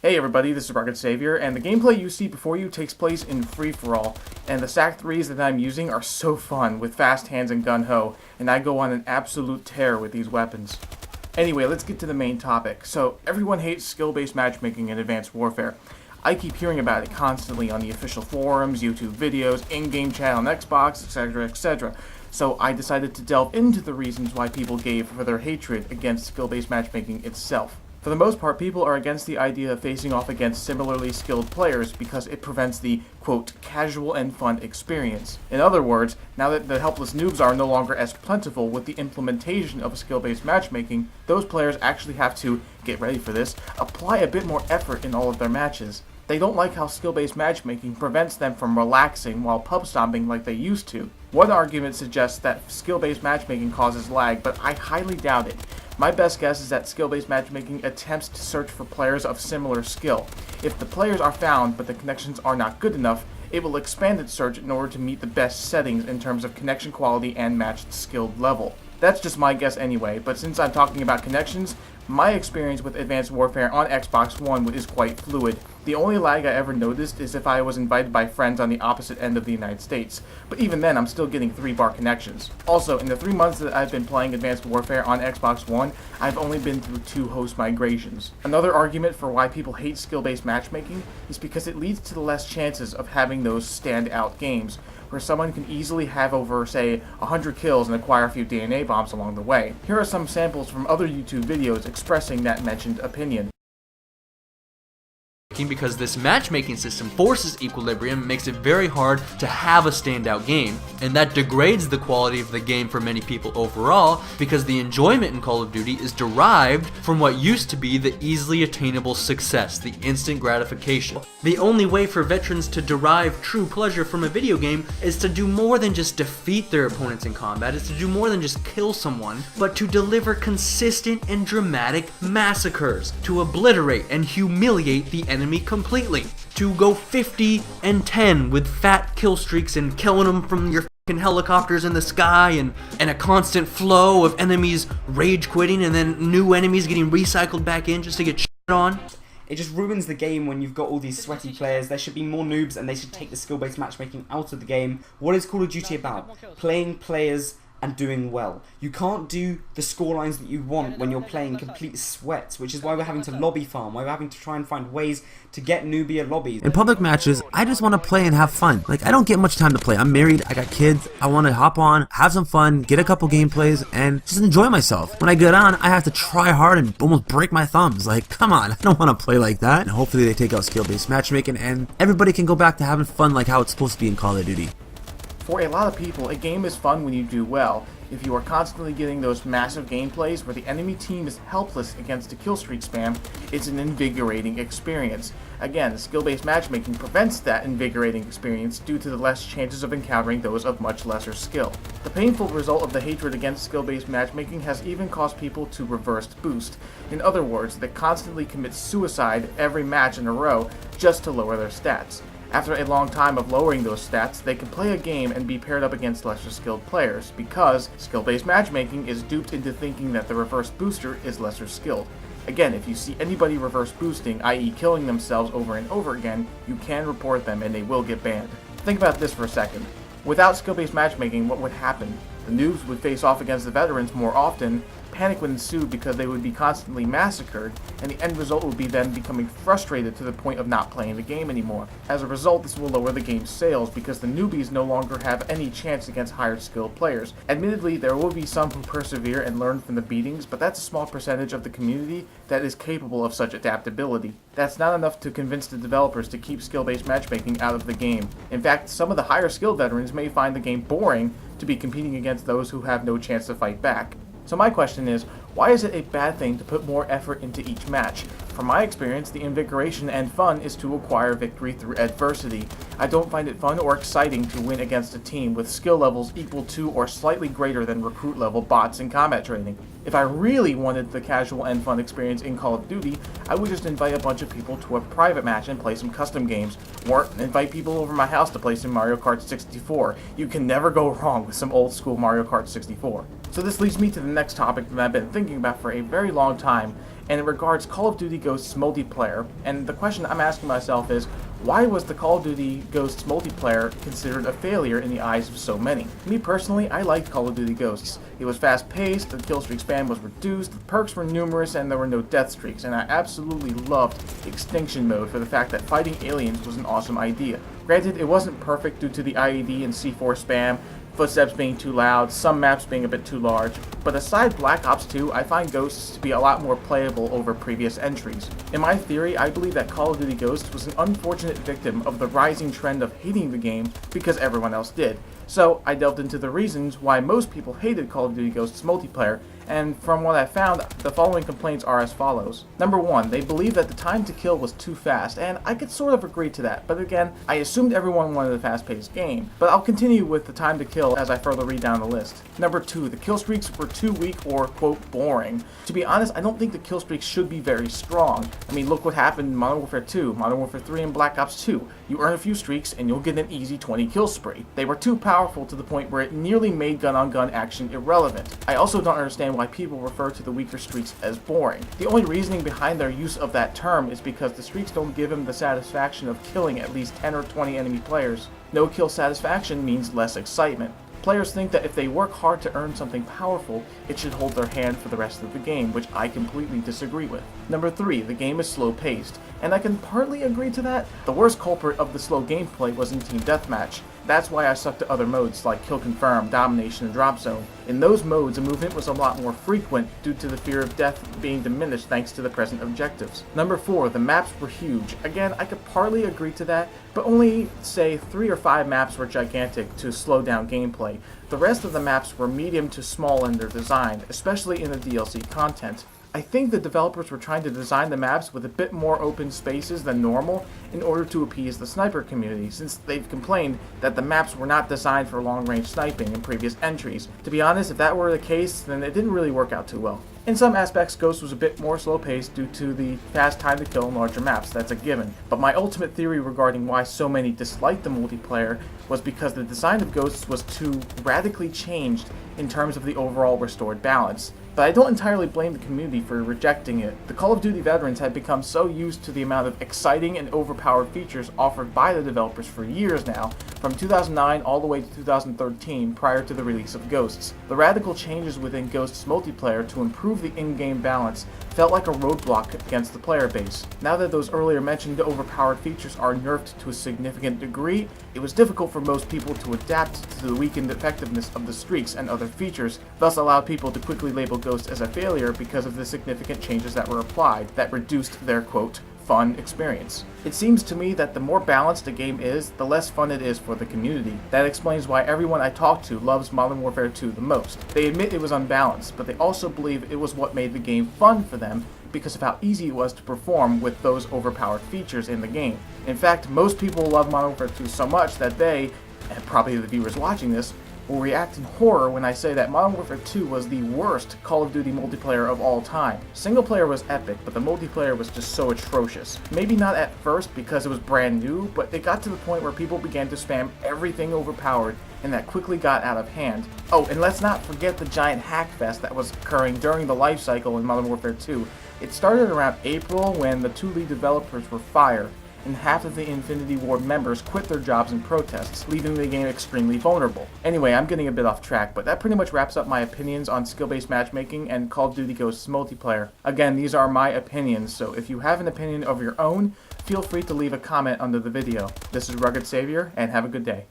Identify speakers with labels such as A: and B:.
A: Hey everybody, this is Rocket Savior, and the gameplay you see before you takes place in free-for-all, and the SAC 3s that I'm using are so fun with fast hands and gun-ho, and I go on an absolute tear with these weapons. Anyway, let's get to the main topic. So, everyone hates skill-based matchmaking in Advanced Warfare. I keep hearing about it constantly on the official forums, YouTube videos, in-game chat on Xbox, etc, etc. So I decided to delve into the reasons why people gave for their hatred against skill-based matchmaking itself. For the most part, people are against the idea of facing off against similarly skilled players because it prevents the, quote, casual and fun experience. In other words, now that the helpless noobs are no longer as plentiful with the implementation of skill-based matchmaking, those players actually have to, get ready for this, apply a bit more effort in all of their matches. They don't like how skill-based matchmaking prevents them from relaxing while pub stomping like they used to. One argument suggests that skill-based matchmaking causes lag, but I highly doubt it. My best guess is that skill-based matchmaking attempts to search for players of similar skill. If the players are found but the connections are not good enough, it will expand its search in order to meet the best settings in terms of connection quality and matched skilled level. That's just my guess anyway, but since I'm talking about connections, my experience with Advanced Warfare on Xbox One is quite fluid. The only lag I ever noticed is if I was invited by friends on the opposite end of the United States, but even then I'm still getting 3-bar connections. Also, in the 3 months that I've been playing Advanced Warfare on Xbox One, I've only been through 2 host migrations. Another argument for why people hate skill-based matchmaking is because it leads to the less chances of having those stand-out games, where someone can easily have over, say, 100 kills and acquire a few DNA bombs along the way. Here are some samples from other YouTube videos expressing that mentioned opinion.
B: Because this matchmaking system forces equilibrium, makes it very hard to have a standout game, and that degrades the quality of the game for many people overall, because the enjoyment in Call of Duty is derived from what used to be the easily attainable success, the instant gratification. The only way for veterans to derive true pleasure from a video game is to do more than just defeat their opponents in combat, is to do more than just kill someone, but to deliver consistent and dramatic massacres, to obliterate and humiliate the enemy completely, to go 50 and 10 with fat kill streaks and killing them from your fucking helicopters in the sky, and a constant flow of enemies rage quitting and then new enemies getting recycled back in just to get shit on.
C: It just ruins the game when you've got all these sweaty players. There should be more noobs and they should take the skill-based matchmaking out of the game. What is Call of Duty about? Playing players and doing well. You can't do the scorelines that you want when you're playing complete sweats, which is why we're having to lobby farm, why we're having to try and find ways to get noobia lobbies.
D: In public matches, I just want to play and have fun. Like, I don't get much time to play. I'm married, I got kids, I want to hop on, have some fun, get a couple gameplays, and just enjoy myself. When I get on, I have to try hard and almost break my thumbs. Like, come on, I don't want to play like that. And hopefully they take out skill-based matchmaking and everybody can go back to having fun like how it's supposed to be in Call of Duty.
A: For a lot of people, a game is fun when you do well. If you are constantly getting those massive gameplays where the enemy team is helpless against a killstreak spam, it's an invigorating experience. Again, skill-based matchmaking prevents that invigorating experience due to the less chances of encountering those of much lesser skill. The painful result of the hatred against skill-based matchmaking has even caused people to reverse boost. In other words, they constantly commit suicide every match in a row just to lower their stats. After a long time of lowering those stats, they can play a game and be paired up against lesser skilled players, because skill-based matchmaking is duped into thinking that the reverse booster is lesser skilled. Again, if you see anybody reverse boosting, i.e. killing themselves over and over again, you can report them and they will get banned. Think about this for a second. Without skill-based matchmaking, what would happen? The noobs would face off against the veterans more often, panic would ensue because they would be constantly massacred, and the end result would be them becoming frustrated to the point of not playing the game anymore. As a result, this will lower the game's sales because the newbies no longer have any chance against higher skilled players. Admittedly, there will be some who persevere and learn from the beatings, but that's a small percentage of the community that is capable of such adaptability. That's not enough to convince the developers to keep skill-based matchmaking out of the game. In fact, some of the higher skilled veterans may find the game boring to be competing against those who have no chance to fight back. So my question is, why is it a bad thing to put more effort into each match? From my experience, the invigoration and fun is to acquire victory through adversity. I don't find it fun or exciting to win against a team with skill levels equal to or slightly greater than recruit level bots in combat training. If I really wanted the casual and fun experience in Call of Duty, I would just invite a bunch of people to a private match and play some custom games, or invite people over my house to play some Mario Kart 64. You can never go wrong with some old school Mario Kart 64. So this leads me to the next topic that I've been thinking about for a very long time, and it regards Call of Duty Ghosts multiplayer. And the question I'm asking myself is, why was the Call of Duty Ghosts multiplayer considered a failure in the eyes of so many? Me personally, I liked Call of Duty Ghosts. It was fast-paced, the kill streak span was reduced, the perks were numerous, and there were no death streaks, and I absolutely loved Extinction Mode for the fact that fighting aliens was an awesome idea. Granted, it wasn't perfect due to the IED and C4 spam, footsteps being too loud, some maps being a bit too large, but aside Black Ops 2, I find Ghosts to be a lot more playable over previous entries. In my theory, I believe that Call of Duty Ghosts was an unfortunate victim of the rising trend of hating the game because everyone else did. So I delved into the reasons why most people hated Call of Duty Ghosts multiplayer, and from what I found, the following complaints are as follows. Number 1, they believe that the time to kill was too fast, and I could sort of agree to that, but again, I assumed everyone wanted a fast-paced game. But I'll continue with the time to kill as I further read down the list. Number 2, the kill streaks were too weak or, quote, boring. To be honest, I don't think the kill streaks should be very strong. I mean, look what happened in Modern Warfare 2, Modern Warfare 3, and Black Ops 2. You earn a few streaks, and you'll get an easy 20 kill spree. They were too powerful to the point where it nearly made gun-on-gun action irrelevant. I also don't understand why people refer to the weaker streaks as boring. The only reasoning behind their use of that term is because the streaks don't give them the satisfaction of killing at least 10 or 20 enemy players. No kill satisfaction means less excitement. Players think that if they work hard to earn something powerful, it should hold their hand for the rest of the game, which I completely disagree with. Number 3, the game is slow-paced, and I can partly agree to that. The worst culprit of the slow gameplay was in Team Deathmatch. That's why I stuck to other modes like Kill Confirm, Domination, and Drop Zone. In those modes, the movement was a lot more frequent due to the fear of death being diminished thanks to the present objectives. Number 4, the maps were huge. Again, I could partly agree to that, but only, say, 3 or 5 maps were gigantic to slow down gameplay. The rest of the maps were medium to small in their design, especially in the DLC content. I think the developers were trying to design the maps with a bit more open spaces than normal in order to appease the sniper community, since they've complained that the maps were not designed for long-range sniping in previous entries. To be honest, if that were the case, then it didn't really work out too well. In some aspects, Ghost was a bit more slow-paced due to the fast time to kill in larger maps, that's a given. But my ultimate theory regarding why so many disliked the multiplayer was because the design of Ghosts was too radically changed in terms of the overall restored balance. But I don't entirely blame the community for rejecting it. The Call of Duty veterans had become so used to the amount of exciting and overpowered features offered by the developers for years now, from 2009 all the way to 2013 prior to the release of Ghosts. The radical changes within Ghosts multiplayer to improve the in-game balance felt like a roadblock against the player base. Now that those earlier mentioned overpowered features are nerfed to a significant degree, it was difficult for most people to adapt to the weakened effectiveness of the streaks and other features, thus allowed people to quickly label Ghosts as a failure because of the significant changes that were applied that reduced their, quote, fun experience. It seems to me that the more balanced a game is, the less fun it is for the community. That explains why everyone I talk to loves Modern Warfare 2 the most. They admit it was unbalanced, but they also believe it was what made the game fun for them because of how easy it was to perform with those overpowered features in the game. In fact, most people love Modern Warfare 2 so much that they, and probably the viewers watching this, will react in horror when I say that Modern Warfare 2 was the worst Call of Duty multiplayer of all time. Single player was epic, but the multiplayer was just so atrocious. Maybe not at first because it was brand new, but it got to the point where people began to spam everything overpowered, and that quickly got out of hand. Oh, and let's not forget the giant hackfest that was occurring during the life cycle in Modern Warfare 2. It started around April when the 2 lead developers were fired, and half of the Infinity Ward members quit their jobs in protests, leaving the game extremely vulnerable. Anyway, I'm getting a bit off track, but that pretty much wraps up my opinions on skill-based matchmaking and Call of Duty Ghosts multiplayer. Again, these are my opinions, so if you have an opinion of your own, feel free to leave a comment under the video. This is Rugged Savior, and have a good day.